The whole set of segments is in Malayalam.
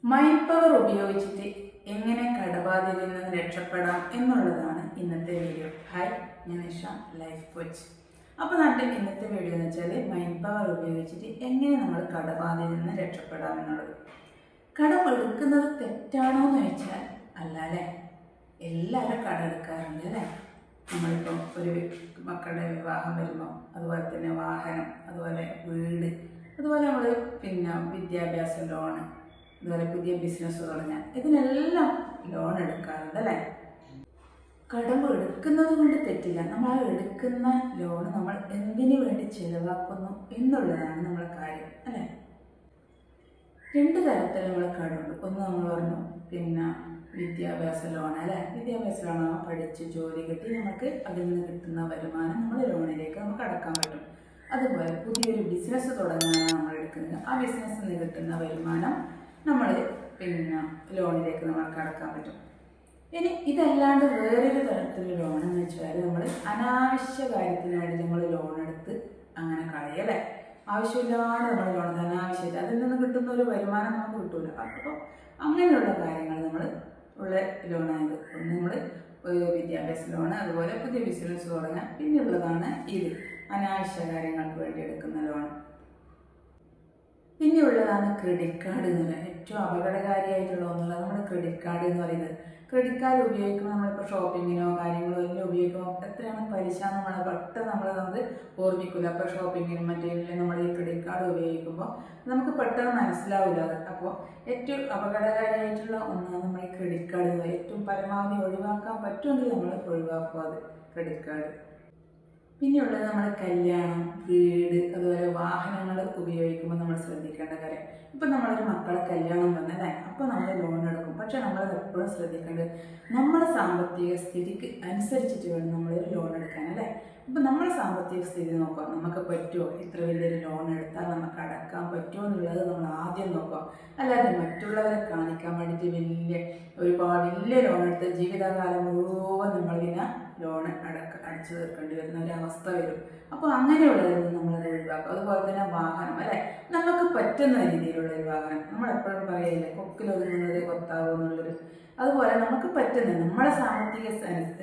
മൈൻഡ് പവർ ഉപയോഗിച്ചിട്ട് എങ്ങനെ കടബാധ്യതയിൽ നിന്ന് രക്ഷപ്പെടാം എന്നുള്ളതാണ് ഇന്നത്തെ വീഡിയോ. ഹായ്, ഞാൻ നിഷ, ലൈഫ് കോച്ച്. അപ്പോൾ നമ്മുടെ ഇന്നത്തെ വീഡിയോ എന്ന് വെച്ചാൽ മൈൻഡ് പവർ ഉപയോഗിച്ചിട്ട് എങ്ങനെ നമ്മൾ കടബാധ്യതയിൽ നിന്ന് രക്ഷപ്പെടാം എന്നുള്ളത്. കടം എടുക്കുന്നത് തെറ്റാണോ എന്ന് ചോദിച്ചാൽ അല്ല അല്ലേ. എല്ലാവരും കടം എടുക്കാറുണ്ട് അല്ലേ. നമ്മളിപ്പോൾ ഒരു മക്കളുടെ വിവാഹം വരുമ്പോൾ, അതുപോലെ തന്നെ വാഹനം, അതുപോലെ വീട്, അതുപോലെ നമ്മൾ വിദ്യാഭ്യാസ ലോണ്, അതുപോലെ പുതിയ ബിസിനസ് തുടങ്ങാൻ, ഇതിനെല്ലാം ലോൺ എടുക്കാറുണ്ട് അല്ലേ. കടം എടുക്കുന്നത് കൊണ്ട് തെറ്റില്ല. നമ്മൾ ആ എടുക്കുന്ന ലോൺ നമ്മൾ എന്തിനു വേണ്ടി ചിലവാക്കുന്നു എന്നുള്ളതാണ് നമ്മളെ കാര്യം അല്ലേ. രണ്ട് തരത്തിൽ നമ്മൾ കടമുണ്ട്. ഒന്ന് നമ്മൾ പറഞ്ഞു വിദ്യാഭ്യാസ ലോൺ അല്ലേ. വിദ്യാഭ്യാസ ലോണാകുമ്പോൾ പഠിച്ച് ജോലി കിട്ടി നമുക്ക് അതിൽ നിന്ന് കിട്ടുന്ന വരുമാനം നമ്മൾ ലോണിലേക്ക് നമുക്ക് അടക്കാൻ പറ്റും. അതുപോലെ പുതിയൊരു ബിസിനസ് തുടങ്ങാനാണ് നമ്മൾ എടുക്കുന്നത്. ആ ബിസിനസ്സിൽ നിന്ന് കിട്ടുന്ന വരുമാനം നമ്മൾ ലോണിലേക്ക് നമ്മൾക്ക് അടക്കാൻ പറ്റും. ഇനി ഇതല്ലാണ്ട് വേറൊരു തരത്തിലുള്ള ലോൺ എന്ന് വെച്ചാൽ നമ്മൾ അനാവശ്യ കാര്യത്തിന് വേണ്ടി നമ്മൾ ലോൺ എടുത്ത് അങ്ങനെ കളയല്ലേ. ആവശ്യമില്ലാണ്ട് നമ്മൾ ലോൺ അനാവശ്യമില്ല, അതിൽ നിന്ന് കിട്ടുന്ന ഒരു വരുമാനം നമുക്ക് കിട്ടൂല. അപ്പോൾ അങ്ങനെയുള്ള കാര്യങ്ങൾ നമ്മൾ ഉള്ള ലോണായത്. ഒന്ന് നമ്മൾ വിദ്യാഭ്യാസ ലോണ്, അതുപോലെ പുതിയ ബിസിനസ് തുടങ്ങാൻ. പിന്നെയുള്ളതാണ് ഇത് അനാവശ്യ കാര്യങ്ങൾക്ക് വേണ്ടി എടുക്കുന്ന ലോൺ. പിന്നെയുള്ളതാണ് ക്രെഡിറ്റ് കാർഡ് എന്ന് പറയുന്നത്. ഏറ്റവും അപകടകാരിയായിട്ടുള്ള ഒന്നുള്ളത് നമ്മുടെ ക്രെഡിറ്റ് കാർഡ് എന്ന് പറയുന്നത്. ക്രെഡിറ്റ് കാർഡ് ഉപയോഗിക്കുമ്പോൾ നമ്മളിപ്പോൾ ഷോപ്പിങ്ങിനോ കാര്യങ്ങളോ എല്ലാം ഉപയോഗിക്കുമ്പോൾ എത്രയാണ് പലിശ നമ്മൾ പെട്ടെന്ന് നമ്മളത് ഓർമ്മിക്കില്ല. അപ്പോൾ ഷോപ്പിങ്ങിനും മറ്റേതിലും നമ്മൾ ഈ ക്രെഡിറ്റ് കാർഡ് ഉപയോഗിക്കുമ്പോൾ നമുക്ക് പെട്ടെന്ന് മനസ്സിലാവില്ല അത്. അപ്പോൾ ഏറ്റവും അപകടകാരിയായിട്ടുള്ള ഒന്നാണ് നമ്മൾ ഈ ക്രെഡിറ്റ് കാർഡ്. ഏറ്റവും പരമാവധി ഒഴിവാക്കാൻ പറ്റുമെങ്കിൽ നമ്മൾ ഒഴിവാക്കുക അത് ക്രെഡിറ്റ് കാർഡ്. പിന്നെയുള്ളത് നമ്മൾ കല്യാണം, വീട്, അതുപോലെ വാഹനങ്ങൾ ഉപയോഗിക്കുമ്പോൾ നമ്മൾ ശ്രദ്ധിക്കേണ്ട കാര്യം. ഇപ്പം നമ്മളൊരു മക്കളെ കല്യാണം വന്നല്ലേ, അപ്പോൾ നമ്മൾ ലോൺ എടുക്കും. പക്ഷെ നമ്മളത് എപ്പോഴും ശ്രദ്ധിക്കേണ്ടത് നമ്മളെ സാമ്പത്തിക സ്ഥിതിക്ക് അനുസരിച്ചിട്ട് വേണം നമ്മളൊരു ലോൺ എടുക്കാൻ അല്ലേ. ഇപ്പം നമ്മുടെ സാമ്പത്തിക സ്ഥിതി നോക്കാം, നമുക്ക് പറ്റുമോ, ഇത്ര വലിയൊരു ലോൺ എടുത്താൽ നമുക്ക് അടക്കാൻ പറ്റുമോ എന്നുള്ളത് നമ്മൾ ആദ്യം നോക്കാം. അല്ലാതെ മറ്റുള്ളവരെ കാണിക്കാൻ വേണ്ടിയിട്ട് ഒരുപാട് വലിയ ലോൺ എടുത്ത് ജീവിതകാലം മുഴുവൻ നമ്മൾ ലോൺ അടച്ചു തീർക്കേണ്ടി വരുന്ന ഒരവസ്ഥ വരും. അപ്പോൾ അങ്ങനെയുള്ളതിൽ നിന്ന് നമ്മളത് ഒഴിവാക്കും. അതുപോലെ തന്നെ വാഹനം അല്ലേ, നമുക്ക് പറ്റുന്ന രീതിയിലുള്ള ഒരു വാഹനം. നമ്മളെപ്പോഴും പറയില്ലേ കൊക്കിലൊതുങ്ങുന്നത് കൊത്താവോ എന്നുള്ളൊരു. അതുപോലെ നമുക്ക് പറ്റുന്ന നമ്മളെ സാമ്പത്തിക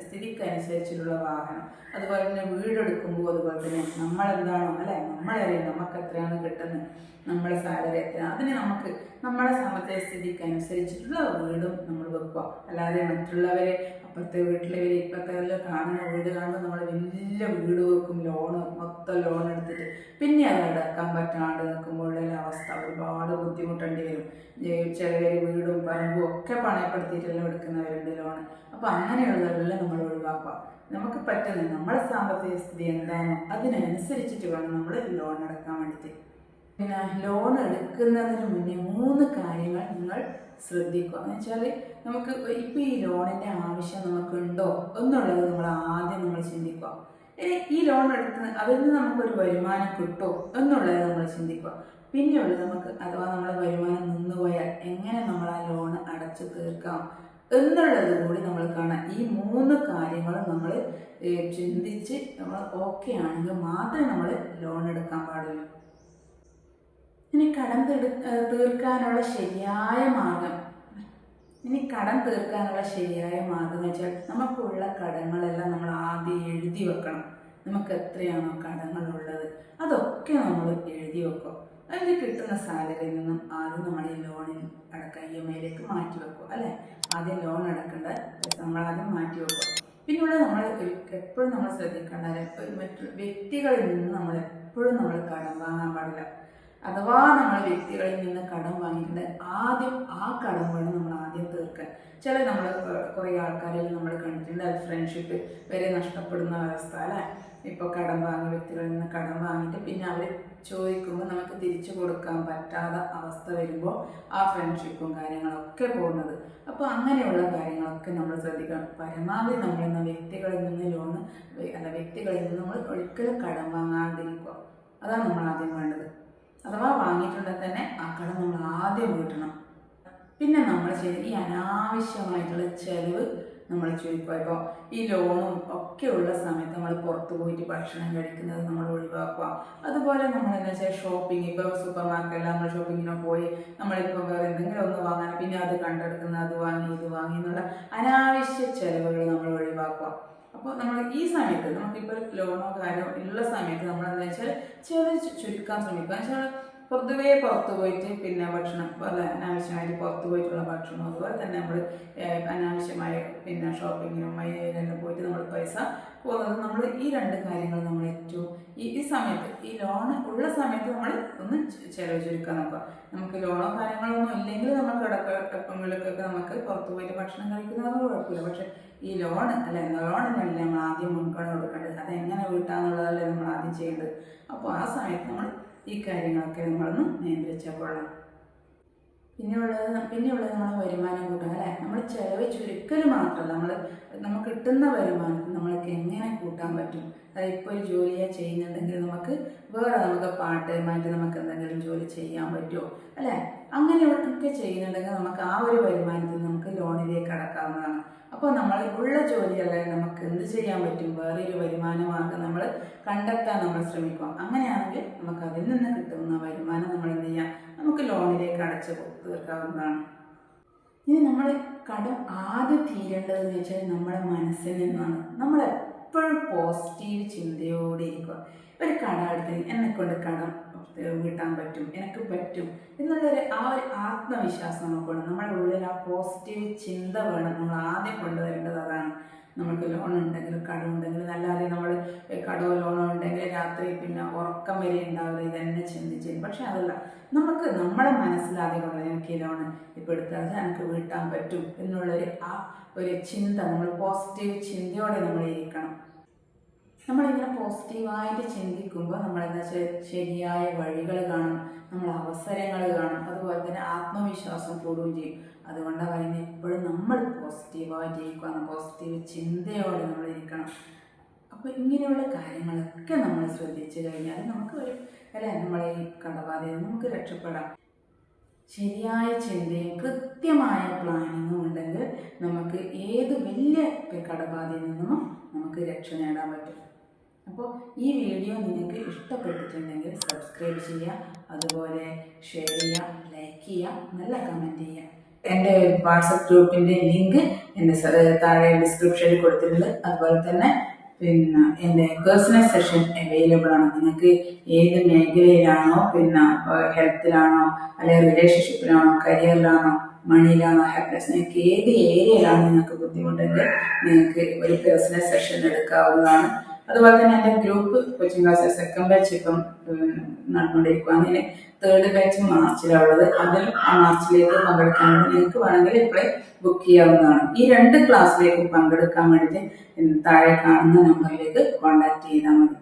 സ്ഥിതിക്ക് അനുസരിച്ചിട്ടുള്ള വാഹനം. അതുപോലെ തന്നെ വീടെടുക്കുമ്പോൾ അതുപോലെ തന്നെ നമ്മളെന്താണോ അല്ലേ, നമ്മളറിയാം നമുക്ക് എത്രയാണ് കിട്ടുന്നത്, നമ്മളെ സാലറി എത്രയാണ്, അതിന് നമുക്ക് നമ്മളെ സാമ്പത്തിക സ്ഥിതിക്ക് അനുസരിച്ചിട്ടുള്ള വീടും നമ്മൾ വെക്കുക. അല്ലാതെ മറ്റുള്ളവരെ അപ്പുറത്തെ വീട്ടിലെ ഇപ്പോഴത്തെ കാണുന്ന വീട് കാണുമ്പോൾ നമ്മൾ വലിയ വീട് വെക്കും, മൊത്തം ലോൺ എടുത്തിട്ട് പിന്നെ അത് അടക്കാൻ പറ്റാണ്ട് നിൽക്കുമ്പോഴുള്ള അവസ്ഥ ഒരുപാട് ബുദ്ധിമുട്ടേണ്ടി വരും. ചിലവർ വീടും പറമ്പും ഒക്കെ പണയപ്പെടുത്തിയിട്ടെല്ലാം എടുക്കുന്നവരുണ്ട് ലോൺ. അപ്പോൾ അങ്ങനെയുള്ളതെല്ലാം നമ്മൾ ഒഴിവാക്കുക. നമുക്ക് പറ്റുന്നത് നമ്മുടെ സാമ്പത്തിക സ്ഥിതി എന്താണോ അതിനനുസരിച്ചിട്ട് വേണം നമ്മൾ ലോൺ അടക്കാൻ വേണ്ടിയിട്ട്. ലോൺ എടുക്കുന്നതിന് മുന്നേ 3 കാര്യങ്ങൾ നിങ്ങൾ ശ്രദ്ധിക്കുക. എന്ന് വെച്ചാൽ നമുക്ക് ഇപ്പോൾ ഈ ലോണിൻ്റെ ആവശ്യം നമുക്കുണ്ടോ എന്നുള്ളത് നമ്മൾ ആദ്യം ചിന്തിക്കുക. ഈ ലോൺ എടുക്കുന്ന അതിൽ നിന്ന് നമുക്കൊരു വരുമാനം കിട്ടുമോ എന്നുള്ളത് നമ്മൾ ചിന്തിക്കുക. പിന്നെയുള്ളത് നമുക്ക് അഥവാ നമ്മുടെ വരുമാനം നിന്നുപോയാൽ എങ്ങനെ നമ്മൾ ആ ലോൺ അടച്ചു തീർക്കാം എന്നുള്ളത് കൂടി നമ്മൾ കാണാം. ഈ 3 കാര്യങ്ങളും നമ്മൾ ചിന്തിച്ച് നമ്മൾ ഓക്കെ ആണെങ്കിൽ മാത്രമേ നമ്മൾ ലോൺ എടുക്കാൻ പാടുള്ളൂ. ഇനി കടം തീർക്കാനുള്ള ശരിയായ മാർഗം എന്ന് വെച്ചാൽ നമുക്കുള്ള കടങ്ങളെല്ലാം നമ്മൾ ആദ്യം എഴുതി വെക്കണം. നമുക്ക് എത്രയാണോ കടങ്ങളുള്ളത് അതൊക്കെ നമ്മൾ എഴുതി വെക്കും. അതിൽ കിട്ടുന്ന സാലറിയിൽ നിന്നും ആദ്യം നമ്മൾ ഈ ലോണിൽ അടക്കാൻ EMIയിലേക്ക് മാറ്റി വെക്കും അല്ലേ. ആദ്യം ലോൺ അടക്കേണ്ട നമ്മൾ ആദ്യം മാറ്റി വെക്കും. പിന്നെയുള്ള നമ്മൾ എപ്പോഴും നമ്മൾ ശ്രദ്ധിക്കേണ്ട മറ്റു വ്യക്തികളിൽ നിന്ന് നമ്മൾ എപ്പോഴും കടം വാങ്ങാൻ പാടില്ല. അഥവാ നമ്മൾ വ്യക്തികളിൽ നിന്ന് കടം വാങ്ങിയിട്ട് ആദ്യം ആ കടം വേണം നമ്മൾ ആദ്യം തീർക്കാൻ. നമ്മൾ കുറേ ആൾക്കാരിൽ നമ്മൾ കണ്ടിട്ടുണ്ട് അത് ഫ്രണ്ട്ഷിപ്പ് വരെ നഷ്ടപ്പെടുന്ന അവസ്ഥ അല്ലേ. ഇപ്പോൾ വ്യക്തികളിൽ നിന്ന് കടം വാങ്ങിയിട്ട് പിന്നെ അവർ ചോദിക്കുമ്പോൾ നമുക്ക് തിരിച്ചു കൊടുക്കാൻ പറ്റാത്ത അവസ്ഥ വരുമ്പോൾ ആ ഫ്രണ്ട്ഷിപ്പും കാര്യങ്ങളൊക്കെ പോകുന്നത്. അപ്പോൾ അങ്ങനെയുള്ള കാര്യങ്ങളൊക്കെ നമ്മൾ ശ്രദ്ധിക്കണം. പരമാവധി നമ്മൾ വ്യക്തികളിൽ നിന്ന് നമ്മൾ ഒരിക്കലും കടം വാങ്ങാതിരിക്കുക. അതാണ് നമ്മൾ ആദ്യം വേണ്ടത്. അഥവാ വാങ്ങിയിട്ടുണ്ടെങ്കിൽ തന്നെ ആ കടം നമ്മൾ ആദ്യം വീട്ടണം. പിന്നെ നമ്മൾ ഈ അനാവശ്യമായിട്ടുള്ള ചെലവ് നമ്മൾ ചുരുക്കുക. ഇപ്പോൾ ഈ ലോണും ഒക്കെ ഉള്ള സമയത്ത് നമ്മൾ പുറത്ത് പോയിട്ട് ഭക്ഷണം കഴിക്കുന്നത് നമ്മൾ ഒഴിവാക്കുക. അതുപോലെ നമ്മൾ എന്താ വെച്ചാൽ ഷോപ്പിംഗ്, ഇപ്പോൾ സൂപ്പർ മാർക്കറ്റിൽ നമ്മൾ ഷോപ്പിങ്ങിനോ പോയി നമ്മളിപ്പോൾ വേറെ എന്തെങ്കിലും ഒന്ന് വാങ്ങാൻ അത് കണ്ടെടുക്കുന്ന അത് വാങ്ങി ഇത് വാങ്ങി എന്നുള്ള അനാവശ്യ ചെലവുകൾ നമ്മൾ ഒഴിവാക്കുക. അപ്പോൾ നമ്മൾ ഈ സമയത്ത് നമുക്കിപ്പോൾ ലോണോ കാര്യമോ ഉള്ള സമയത്ത് നമ്മൾ എന്താ വെച്ചാൽ ചെലവ് ചുരുക്കാൻ ശ്രമിക്കുക. വെച്ചാൽ പൊതുവേ പുറത്ത് പോയിട്ട് പിന്നെ ഭക്ഷണം പോലെ അനാവശ്യമായിട്ട് പുറത്ത് പോയിട്ടുള്ള ഭക്ഷണം, അതുപോലെ തന്നെ നമ്മൾ അനാവശ്യമായ പിന്നെ ഷോപ്പിങ്ങിനും മൈനെല്ലാം പോയിട്ട് നമ്മൾ പൈസ പോകുന്നത്, നമ്മൾ ഈ രണ്ട് കാര്യങ്ങൾ നമ്മൾ ഏറ്റവും ഈ സമയത്ത് ഈ ലോണ് ഉള്ള സമയത്ത് നമ്മൾ ഒന്ന് ചിലവ് ചുരുക്കാൻ നോക്കുക. നമുക്ക് ലോണോ കാര്യങ്ങളൊന്നും ഇല്ലെങ്കിൽ നമ്മൾ കിടക്കങ്ങളിലൊക്കെ നമുക്ക് പുറത്ത് പോയിട്ട് ഭക്ഷണം കഴിക്കുന്നത് കുഴപ്പമില്ല. പക്ഷെ ഈ ലോണ് അല്ലെ, ലോണിനല്ലേ നമ്മൾ ആദ്യം മുൻഗണന കൊടുക്കേണ്ടത്, അതെങ്ങനെ വീട്ടാന്നുള്ളതല്ലേ നമ്മൾ ആദ്യം ചെയ്യേണ്ടത്. അപ്പോൾ ആ സമയത്ത് നമ്മൾ ഈ കാര്യങ്ങളൊക്കെ നമ്മളൊന്ന് നിയന്ത്രിച്ചാൽ കൊള്ളാം. പിന്നെയുള്ളത് നമ്മൾ വരുമാനം കൂട്ടുക അല്ലേ. നമ്മൾ ചിലവ് ചുരുക്കൽ മാത്രമല്ല, നമുക്ക് കിട്ടുന്ന വരുമാനത്തിൽ നമ്മൾക്ക് എങ്ങനെ കൂട്ടാൻ പറ്റും. അതായത് ഇപ്പോൾ ഒരു ജോലിയെ ചെയ്യുന്നുണ്ടെങ്കിൽ നമുക്ക് പാർട്ട് ടൈമായിട്ട് നമുക്ക് എന്തെങ്കിലും ജോലി ചെയ്യാൻ പറ്റുമോ അല്ലേ. അങ്ങനെ ഒക്കെ ചെയ്യുന്നുണ്ടെങ്കിൽ നമുക്ക് ആ ഒരു വരുമാനത്തിൽ നമുക്ക് ലോണിലേക്ക് അടക്കാവുന്നതാണ്. അപ്പോൾ നമ്മൾ ഉള്ള ജോലിയല്ലേ നമുക്ക് എന്ത് ചെയ്യാൻ പറ്റും, വേറൊരു വരുമാന മാർഗം നമ്മൾ കണ്ടെത്താൻ നമ്മൾ ശ്രമിക്കുക. അങ്ങനെയാണെങ്കിൽ നമുക്ക് അതിൽ നിന്ന് കിട്ടുന്ന വരുമാനം നമ്മൾ എന്ത് ചെയ്യാം, നമുക്ക് ലോണിലേക്ക് അടച്ചു തീർക്കാവുന്നതാണ്. ഇനി നമ്മൾ കടം ആദ്യം തീരേണ്ടതെന്ന് വെച്ചാൽ നമ്മുടെ മനസ്സിൽ നിന്നാണ്. നമ്മൾ എപ്പോഴും പോസിറ്റീവ് ചിന്തയോടെ ഇരിക്കുക. ഒരു കടം എടുത്ത് എന്നെക്കൊണ്ട് കടം വീട്ടാൻ പറ്റും, എനിക്ക് പറ്റും എന്നുള്ളൊരു ആ ഒരു ആത്മവിശ്വാസം നമുക്കുണ്ട്. നമ്മുടെ ഉള്ളിൽ ആ പോസിറ്റീവ് ചിന്ത വേണം നമ്മൾ ആദ്യം കൊണ്ടുവരേണ്ടത്. അതാണ് നമുക്ക് ലോൺ ഉണ്ടെങ്കിലും കടമുണ്ടെങ്കിലും, അല്ലാതെ നമ്മൾ കടമോ ലോണോ ഉണ്ടെങ്കിൽ രാത്രി പിന്നെ ഉറക്കം വരെ ഉണ്ടാവില്ല ഇതെന്നെ ചിന്തിച്ച്. പക്ഷെ അതല്ല, നമുക്ക് നമ്മളെ മനസ്സിലാദ്യം കൊണ്ടുവരും, എനിക്ക് ഈ ലോണ് ഇപ്പോൾ എടുത്താൽ എനിക്ക് വീട്ടാൻ പറ്റും എന്നുള്ളൊരു ആ ഒരു ചിന്ത, നമ്മൾ പോസിറ്റീവ് ചിന്തയോടെ നമ്മൾ ഇരിക്കണം. നമ്മളിങ്ങനെ പോസിറ്റീവായിട്ട് ചിന്തിക്കുമ്പോൾ നമ്മളെന്താ വെച്ചാൽ ശരിയായ വഴികൾ കാണും, നമ്മൾ അവസരങ്ങൾ കാണും, അതുപോലെ തന്നെ ആത്മവിശ്വാസം കൂടുകയും ചെയ്യും. അതുകൊണ്ടാണ് പറയുന്നത് എപ്പോഴും നമ്മൾ പോസിറ്റീവായിട്ട് ഇരിക്കുക, പോസിറ്റീവ് ചിന്തയോടെ നമ്മൾ ഇരിക്കണം. അപ്പോൾ ഇങ്ങനെയുള്ള കാര്യങ്ങളൊക്കെ നമ്മൾ ശ്രദ്ധിച്ചു കഴിഞ്ഞാൽ നമുക്ക് ഒരു അല്ലേ നമ്മളെ ഈ കടബാധയിൽ നമുക്ക് രക്ഷപ്പെടാം. ശരിയായ ചിന്തയും കൃത്യമായ പ്ലാനിങ്ങും ഉണ്ടെങ്കിൽ നമുക്ക് ഏത് വലിയ കടബാധയിൽ നിന്നും നമുക്ക് രക്ഷ നേടാൻ പറ്റും. അപ്പോൾ ഈ വീഡിയോ നിങ്ങൾക്ക് ഇഷ്ടപ്പെട്ടിട്ടുണ്ടെങ്കിൽ സബ്സ്ക്രൈബ് ചെയ്യുക, അതുപോലെ ഷെയർ ചെയ്യുക, ലൈക്ക് ചെയ്യുക, നല്ല കമൻറ്റ് ചെയ്യുക. എൻ്റെ വാട്സപ്പ് ഗ്രൂപ്പിൻ്റെ ലിങ്ക് എൻ്റെ താഴെ ഡിസ്ക്രിപ്ഷനിൽ കൊടുത്തിട്ടുണ്ട്. അതുപോലെ തന്നെ പിന്നെ എൻ്റെ പേഴ്സണൽ സെഷൻ അവൈലബിൾ ആണ്. നിങ്ങൾക്ക് ഏത് മേഖലയിലാണോ, പിന്നെ ഹെൽത്തിലാണോ, അല്ലെങ്കിൽ റിലേഷൻഷിപ്പിലാണോ, കരിയറിലാണോ, മണിയിലാണോ, ഹാപ്പിനെസ്, നിങ്ങൾക്ക് ഏത് ഏരിയയിലാണ് നിങ്ങൾക്ക് ബുദ്ധിമുട്ടെങ്കിൽ നിങ്ങൾക്ക് ഒരു പേഴ്സണൽ സെഷൻ എടുക്കാവുന്നതാണ്. അതുപോലെ തന്നെ എൻ്റെ group coaching class second batch ഇപ്പം നടന്നുകൊണ്ടിരിക്കുക. അങ്ങനെ തേർഡ് ബാച്ച് മാർച്ചിലുള്ളത്. അതിൽ മാർച്ചിലേക്ക് പങ്കെടുക്കാൻ വേണ്ടി നിങ്ങൾക്ക് വേണമെങ്കിൽ ഇപ്പോഴേ ബുക്ക് ചെയ്യാവുന്നതാണ്. ഈ 2 ക്ലാസ്സിലേക്ക് പങ്കെടുക്കാൻ വേണ്ടിയിട്ട് താഴെ കാണുന്ന നമ്പറിലേക്ക് കോൺടാക്ട് ചെയ്താൽ മതി.